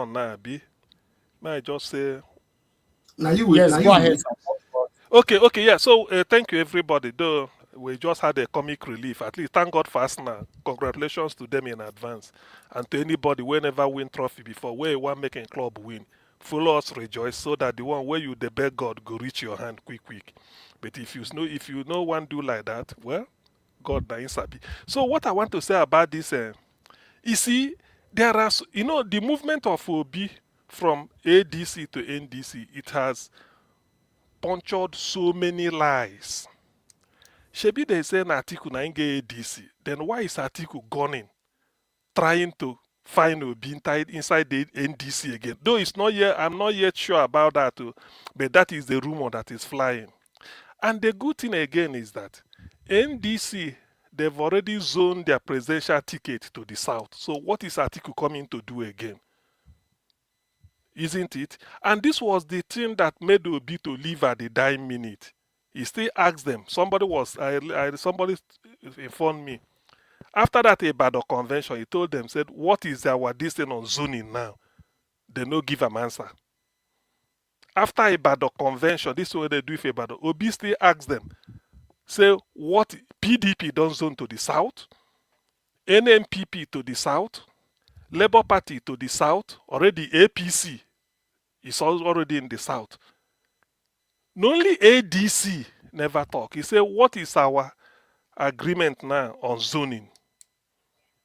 on now, B. May I just say? Now you Yes, now go you ahead, will. sir. Okay, yeah. So thank you, everybody. Though we just had a comic relief. At least thank God for Arsenal. Congratulations to them in advance, and to anybody who never win trophy before, where you want making club win. Follow us, rejoice, so that the one where you the beg God go reach your hand quick. But if you know one do like that, well, God na him sabi. So what I want to say about this, you see, there are the movement of Obi from ADC to NDC. It has punctured so many lies. Shebi they say na Atiku na him get ADC. Then why is Atiku gunning, trying to find Obi inside the NDC again? Though it's not yet, I'm not yet sure about that, but that is the rumor that is flying. And the good thing again is that NDC, they've already zoned their presidential ticket to the south. So what is Atiku coming to do again? Isn't it? And this was the thing that made Obi to leave at the dying minute. He still asked them. Somebody informed me. After that Ibadan convention, he told them, said, what is our destiny on zoning now? They no give an answer. After Ibadan convention, this is what they do with Ibadan. Obi still asked them, say, what PDP don't zone to the south, NMPP to the south, Labour Party to the south, already APC is already in the south. Only ADC never talk. He said, what is our agreement now on zoning?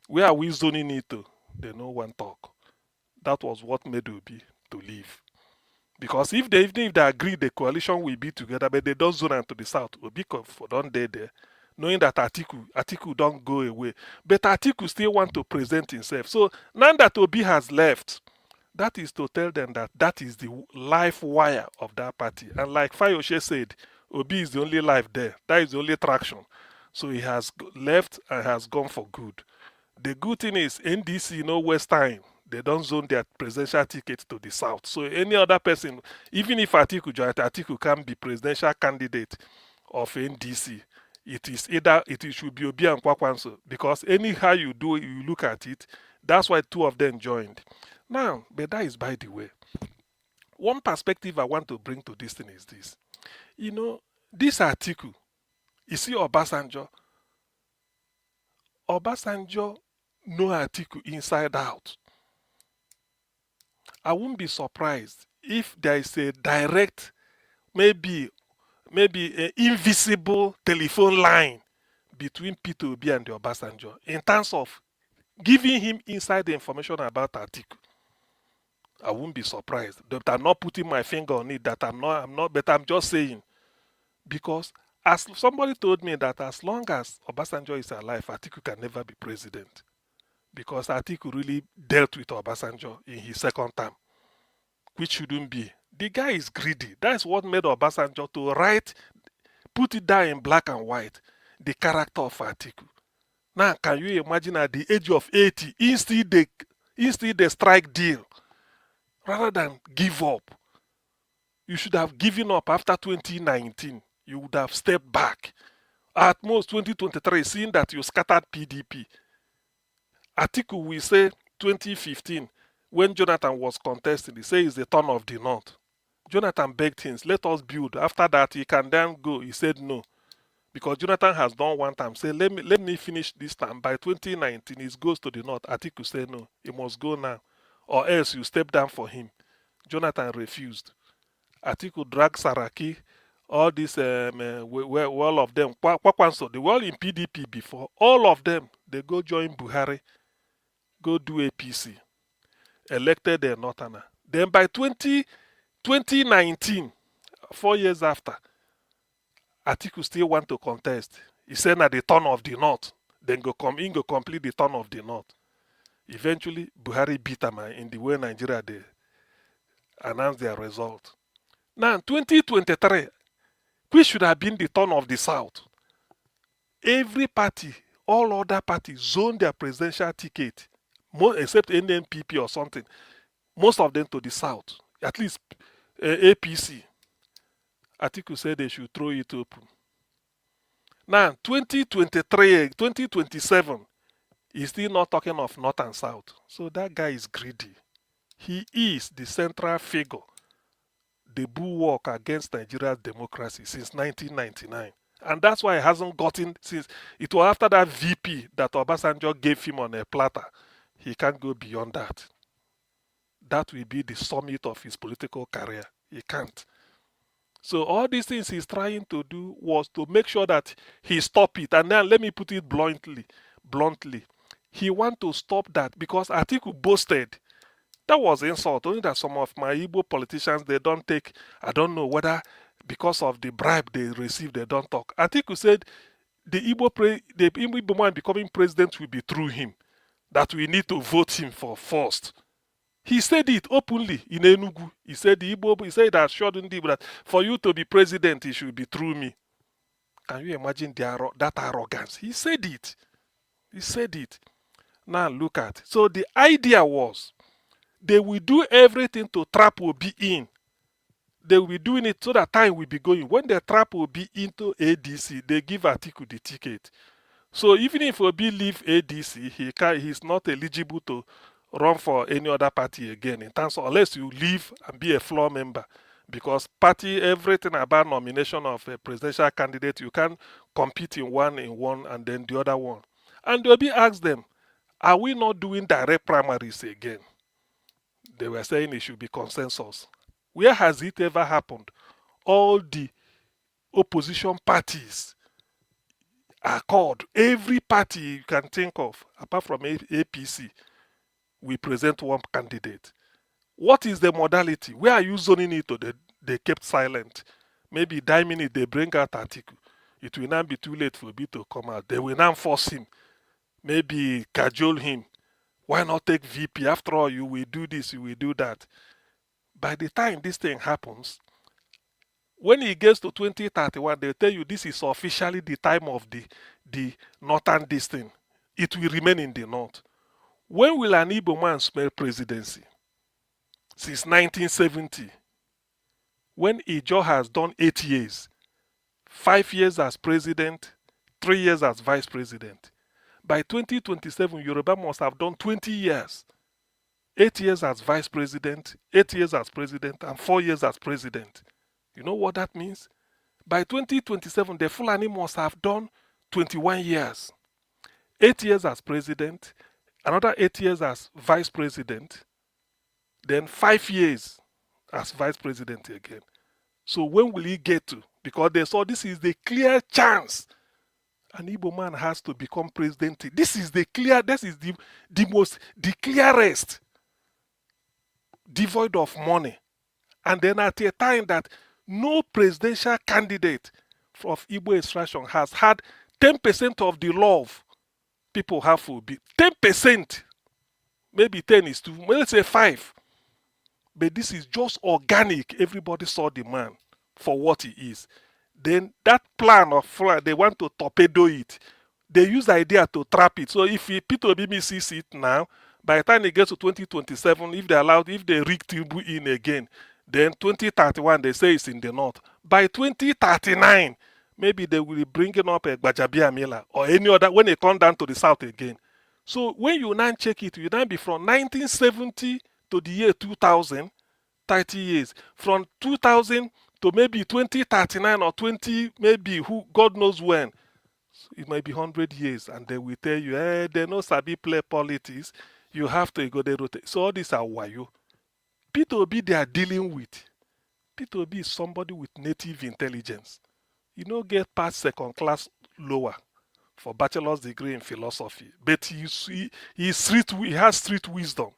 Where are we zoning it to? They no one talk. That was what made Obi to leave. Because even if they agree the coalition will be together, but they don't zone them to the south, Obi don't dare there, knowing that Atiku don't go away. But Atiku still want to present himself. So now that Obi has left, that is to tell them that that is the life wire of that party. And like Fayoshe said, Obi is the only life there. That is the only traction. So he has left and has gone for good. The good thing is NDC no waste time. They don't zone their presidential ticket to the south. So any other person, even if Atiku can be presidential candidate of NDC. It should be Obi and Kwankwaso, because anyhow you look at it, that's why two of them joined. Now, but that is by the way. One perspective I want to bring to this thing is this. This Atiku, you see Obasanjo know Atiku inside out. I wouldn't be surprised if there is a direct, maybe an invisible telephone line between Peter Obi and the Obasanjo in terms of giving him inside information about Atiku. I wouldn't be surprised. But I'm not putting my finger on it. That I'm not. But I'm just saying, because as somebody told me that as long as Obasanjo is alive, Atiku can never be president, because Atiku really dealt with Obasanjo in his second term, which shouldn't be. The guy is greedy. That's what made Obasanjo to put it down in black and white, the character of Atiku. Now, can you imagine at the age of 80, instead they strike deal, rather than give up? You should have given up after 2019. You would have stepped back. At most 2023, seeing that you scattered PDP. Atiku will say 2015, when Jonathan was contesting, he said it's the turn of the North. Jonathan begged him, let us build. After that, he can then go. He said no. Because Jonathan has done one time. Say, let me finish this time. By 2019, it goes to the North. Atiku said no. He must go now. Or else you step down for him. Jonathan refused. Atiku dragged Saraki. All this, all of them. Kwankwaso, they were all in PDP before. All of them, they go join Buhari. Go do APC. Elected a Northerner. Then by 2019, 4 years after, Atiku still want to contest. He said at the turn of the North. Then go complete the turn of the North. Eventually, Buhari beat him in the way Nigeria they announced their result. Now, 2023, which should have been the turn of the South, every party, all other parties zoned their presidential ticket, except NMPP or something, most of them to the South, at least APC. Atiku said they should throw it open. Now, 2023, 2027, he's still not talking of North and South. So that guy is greedy. He is the central figure, the bulwark against Nigeria's democracy since 1999. And that's why he hasn't gotten, since it was after that VP that Obasanjo gave him on a platter. He can't go beyond that. That will be the summit of his political career. He can't. So all these things he's trying to do was to make sure that he stop it. And now let me put it bluntly. He want to stop that because Atiku boasted. That was insult. Only that some of my Igbo politicians, they don't take, I don't know whether because of the bribe they receive, they don't talk. Atiku said the Igbo man becoming president will be through him. That we need to vote him for first. He said it openly in Enugu. He said that shouldn't be that for you to be president, it should be through me. Can you imagine that arrogance? He said it. He said it. Now look at. So the idea was they will do everything to trap Obi in. They will be doing it so that time will be going. When the trap Obi into ADC, they give Atiku the ticket. So even if Obi leave ADC, he's not eligible to run for any other party again in terms of unless you leave and be a floor member, because party everything about nomination of a presidential candidate, you can compete in one and then the other one. And Obi asked them, are we not doing direct primaries again? They were saying it should be consensus. Where has it ever happened? All the opposition parties are called, every party you can think of apart from APC, we present one candidate. What is the modality? Where are you zoning it to? They kept silent. Maybe that minute they bring out Atiku. It will not be too late for B to come out. They will now force him. Maybe cajole him. Why not take VP? After all, you will do this, you will do that. By the time this thing happens, when it gets to 2031, they tell you this is officially the time of the northern this thing. It will remain in the north. When will an Igbo man smell presidency? Since 1970. When Ijo has done 8 years, 5 years as president, 3 years as vice president. By 2027, Yoruba must have done 20 years. 8 years as vice president, 8 years as president, and 4 years as president. You know what that means? By 2027, the Fulani must have done 21 years. 8 years as president, another 8 years as vice president, then 5 years as vice president again. So when will he get to? Because they saw this is the clear chance an Igbo man has to become president. This is the clearest, devoid of money. And then at a time that no presidential candidate of Igbo extraction has had 10% of the love people have for be 10%. Maybe 10 is too, let's say 5. But this is just organic. Everybody saw the man for what he is. Then that plan of fraud, they want to torpedo it. They use the idea to trap it. So if Peter Obi sees it now, by the time it gets to 2027, if they rig Tinubu in again, then 2031 they say it's in the north. By 2039, maybe they will be bringing up a Gbajabia Mila or any other when they come down to the south again. So when you now check it, you now be from 1970 to the year 2000, 30 years. From 2000 to maybe 2039 or 20, maybe who God knows when. It might be 100 years, and they will tell you, they no sabi play politics. You have to go there. So all these are wayo. Peter Obi they are dealing with. Peter Obi is somebody with native intelligence. You know, get past second class lower for bachelor's degree in philosophy, but he has street wisdom,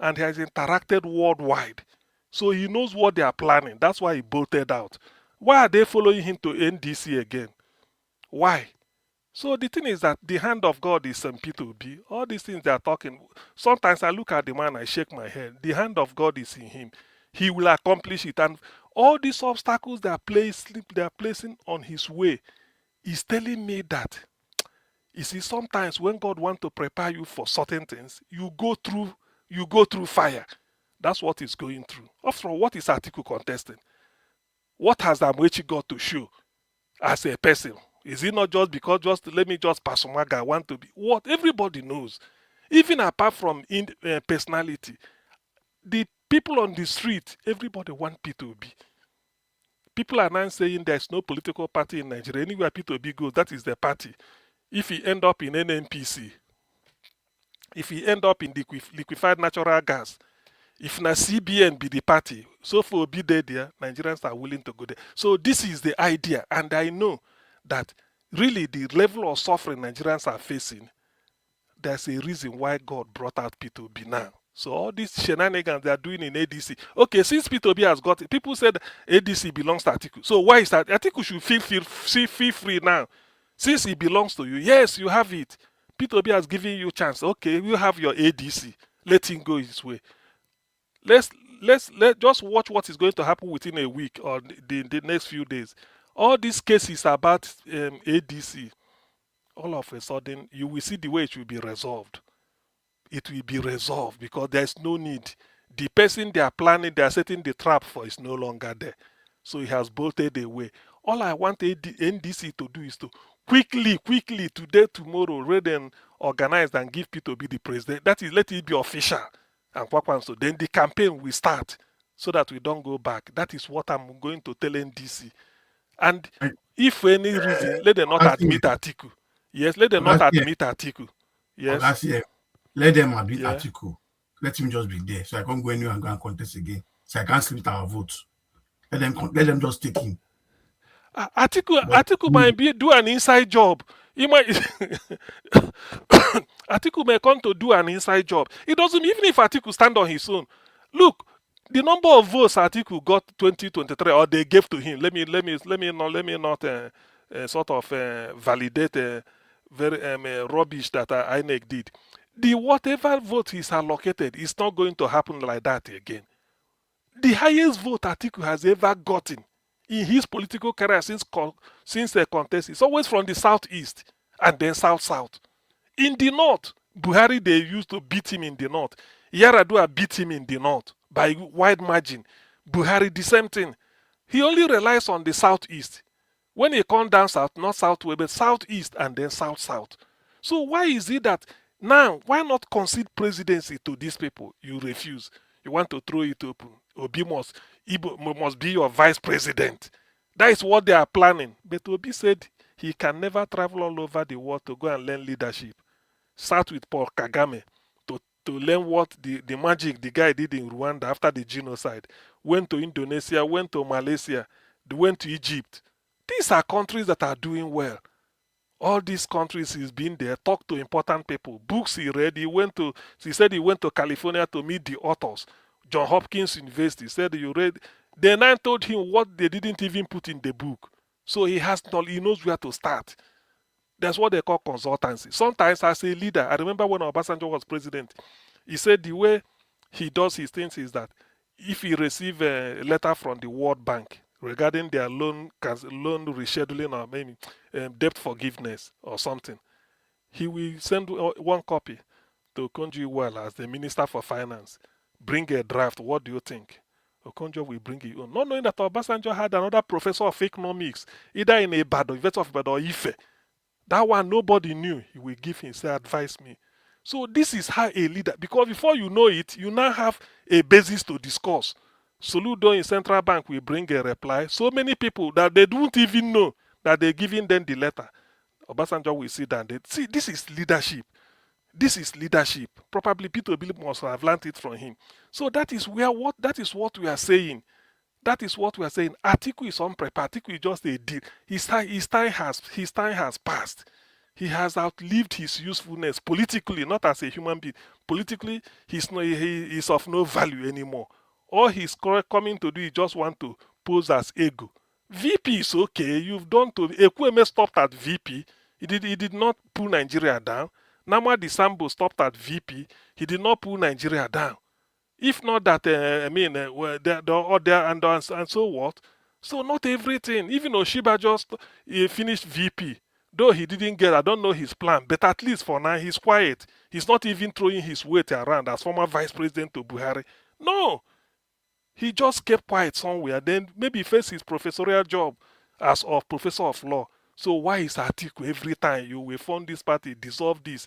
and he has interacted worldwide. So he knows what they are planning. That's why he bolted out. Why are they following him to NDC again? Why? So the thing is that the hand of God is St. Peter Obi. All these things they are talking. Sometimes I look at the man, I shake my head. The hand of God is in him. He will accomplish it. And all these obstacles they are placing on his way is telling me that, you see, sometimes when God wants to prepare you for certain things, you go through fire. That's what he's going through. After all, what is Atiku contesting? What has AMAECHI got to show as a person? Is it not just because let me just pass I want to be? What everybody knows, even apart from personality, the people on the street, everybody want P2B. People are now saying there's no political party in Nigeria. Anywhere P2B goes, that is the party. If he end up in NNPC, if he end up in liquefied natural gas, if na CBN be the party, so for be there, Nigerians are willing to go there. So this is the idea, and I know that really the level of suffering Nigerians are facing, there's a reason why God brought out P2B now. So all these shenanigans they are doing in ADC. Okay, since P2B has got it, people said ADC belongs to Atiku. So why is that? Atiku should feel free now. Since it belongs to you, yes, you have it. P2B has given you a chance. Okay, you have your ADC. Let him go his way. Let's just watch what is going to happen within a week or the next few days. All these cases about ADC, all of a sudden, you will see the way it will be resolved. It will be resolved because there's no need. The person they are planning, they are setting the trap for is no longer there. So he has bolted away. All I want NDC to do is to quickly, today, tomorrow, rather than organize and give P2B the president. That is, let it be official. And Kwankwaso, then the campaign will start so that we don't go back. That is what I'm going to tell NDC. And if for any reason, let them not admit Atiku. Yes, let them not admit Atiku. Yes. Let them admit Atiku. Let him just be there. So I can't go anywhere and go and contest again. So I can't split our votes. Let them just take him. Atiku might do an inside job. He might Atiku may come to do an inside job. It doesn't even if Atiku stand on his own. Look, the number of votes Atiku got 2023 or they gave to him. Let me not sort of validate very rubbish that INEC did. The whatever vote is allocated is not going to happen like that again. The highest vote Atiku has ever gotten in his political career since the contest is always from the southeast and then south. In the north, Buhari, they used to beat him in the north. Yaradua beat him in the north by wide margin. Buhari, the same thing. He only relies on the southeast. When he comes down south, not southwest, but southeast and then south. So why is it that now, why not concede presidency to these people? You refuse. You want to throw it open. Obi must be your vice president. That is what they are planning. But Obi said he can never travel all over the world to go and learn leadership. Start with Paul Kagame to learn what the magic the guy did in Rwanda after the genocide. Went to Indonesia, went to Malaysia, went to Egypt. These are countries that are doing well. All these countries he's been there, talked to important people. Books he read, he said he went to California to meet the authors. John Hopkins University said you read. Then I told him what they didn't even put in the book. So he knows where to start. That's what they call consultancy. Sometimes as a leader, I remember when Obasanjo was president, he said the way he does his things is that if he receives a letter from the World Bank regarding their loan rescheduling or maybe debt forgiveness or something, he will send one copy to Okonjo-Iweala as the Minister for Finance. Bring a draft. What do you think? Okonjo will bring it on. Not knowing that Obasanjo had another professor of economics, either in Ibadan, University of Ibadan or Ife. That one nobody knew. He will give him, say, advise me. So this is how a leader, because before you know it, you now have a basis to discuss. Soludo in Central Bank will bring a reply. So many people that they don't even know that they're giving them the letter. Obasanjo will sit down. See, this is leadership. This is leadership. Probably Peter Bill must have learned it from him. So that is what we are saying. That is what we are saying. Atiku is unprepared. Atiku is just a deal. His time has passed. He has outlived his usefulness politically, not as a human being. Politically, he is of no value anymore. All he's coming to do is just want to pose as ego. VP is okay. You've done to Ekweme stopped at VP. He did not pull Nigeria down. Namadi Sambo stopped at VP. He did not pull Nigeria down. If not that, and so what? So not everything. Even Oshiba just finished VP. Though he didn't get, I don't know his plan. But at least for now, he's quiet. He's not even throwing his weight around as former vice president to Buhari. No. He just kept quiet somewhere. Then maybe face his professorial job as a professor of law. So why is Atiku every time you will form this party, dissolve this,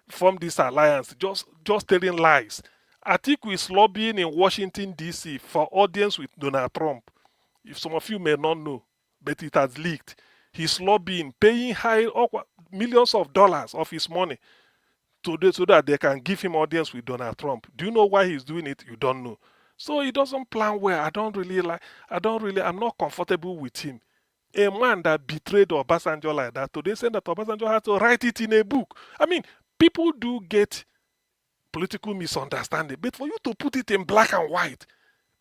form this alliance, just telling lies? Atiku is lobbying in Washington, D.C. for audience with Donald Trump. If some of you may not know, but it has leaked. He's lobbying, paying high millions of dollars of his money so that they can give him audience with Donald Trump. Do you know why he's doing it? You don't know. So he doesn't plan well. I'm not comfortable with him. A man that betrayed Obasanjo like that, today saying that Obasanjo had to write it in a book. I mean, people do get political misunderstanding, but for you to put it in black and white,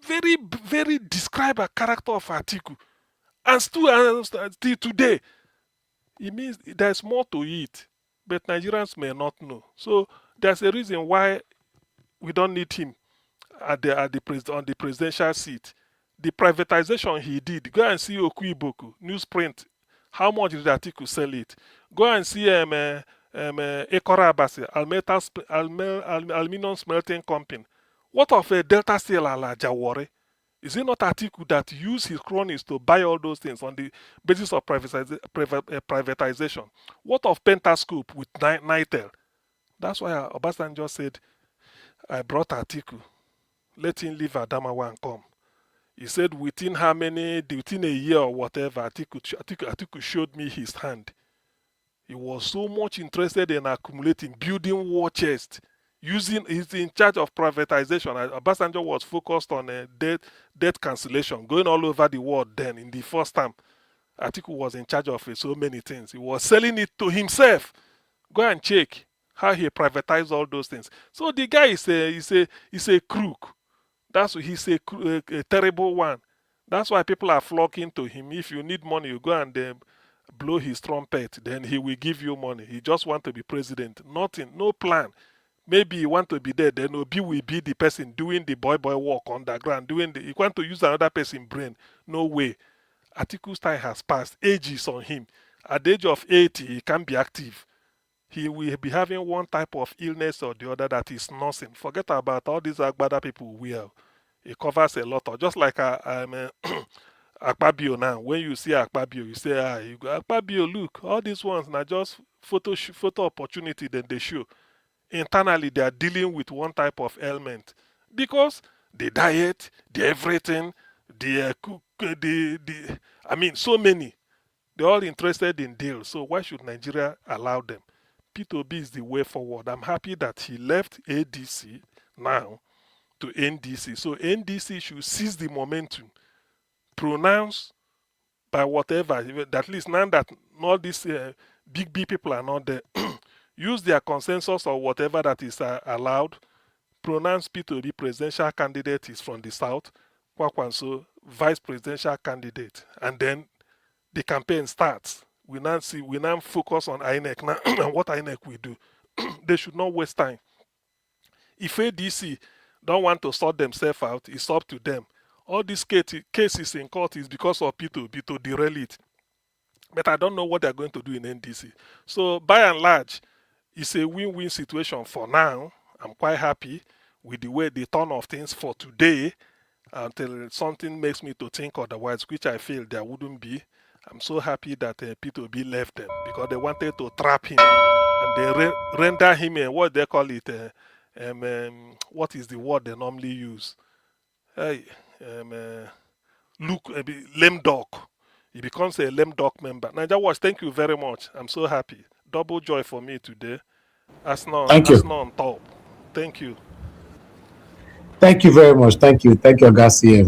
very, very describe a character of Atiku, and still today, it means there's more to it, but Nigerians may not know. So there's a reason why we don't need him on the presidential seat. The privatization he did, go and see Okuiboku, newsprint. How much did Atiku sell it? Go and see Ekora Abasi, Aluminum Smelting Company. What of a Delta Steel ala Jawore? Is it not Atiku that used his cronies to buy all those things on the basis of privatization? What of Pentascope with Nitel? That's why Obasanjo said, I brought Atiku. Let him leave Adamawa and come. He said within a year or whatever, Atiku showed me his hand. He was so much interested in accumulating, building war chest. He's in charge of privatization. Obasanjo was focused on debt cancellation, going all over the world then in the first time. Atiku was in charge of so many things. He was selling it to himself. Go and check how he privatized all those things. So the guy is a crook. He's a terrible one. That's why people are flocking to him. If you need money, you go and blow his trumpet, then he will give you money. He just want to be president. Nothing, no plan. Maybe he want to be there, then Obi will be the person doing the boy work underground. He want to use another person's brain. No way. Atiku's time has passed. Age is on him. At the age of 80, he can't be active. He will be having one type of illness or the other that is nursing. Forget about all these Agbada people we have. It covers a lot of, just like Akpabio now. When you see Akpabio, you say, you go, Akpabio, look, all these ones now just photo opportunity that they show. Internally, they are dealing with one type of ailment because the diet, the everything, so many. They're all interested in deals. So why should Nigeria allow them? P2B is the way forward. I'm happy that he left ADC now to NDC. So NDC should seize the momentum, pronounce by whatever, at least now that all these big people are not there, use their consensus or whatever that is allowed, pronounce P2B presidential candidate is from the south, Kwankwaso vice presidential candidate, and then the campaign starts. We now focus on INEC now and what INEC will do. They should not waste time. If ADC don't want to sort themselves out, it's up to them. All these cases in court is because of P2B to derail it. But I don't know what they're going to do in NDC. So by and large, it's a win-win situation for now. I'm quite happy with the turn of things for today until something makes me to think otherwise, which I feel there wouldn't be. I'm so happy that P2B left them because they wanted to trap him and they render him what they call it. What is the word they normally use? Hey, lame duck. He becomes a lame duck member. Niger Watch, thank you very much. I'm so happy. Double joy for me today. Arsenal on top. Thank you. Thank you very much. Thank you, Garcia.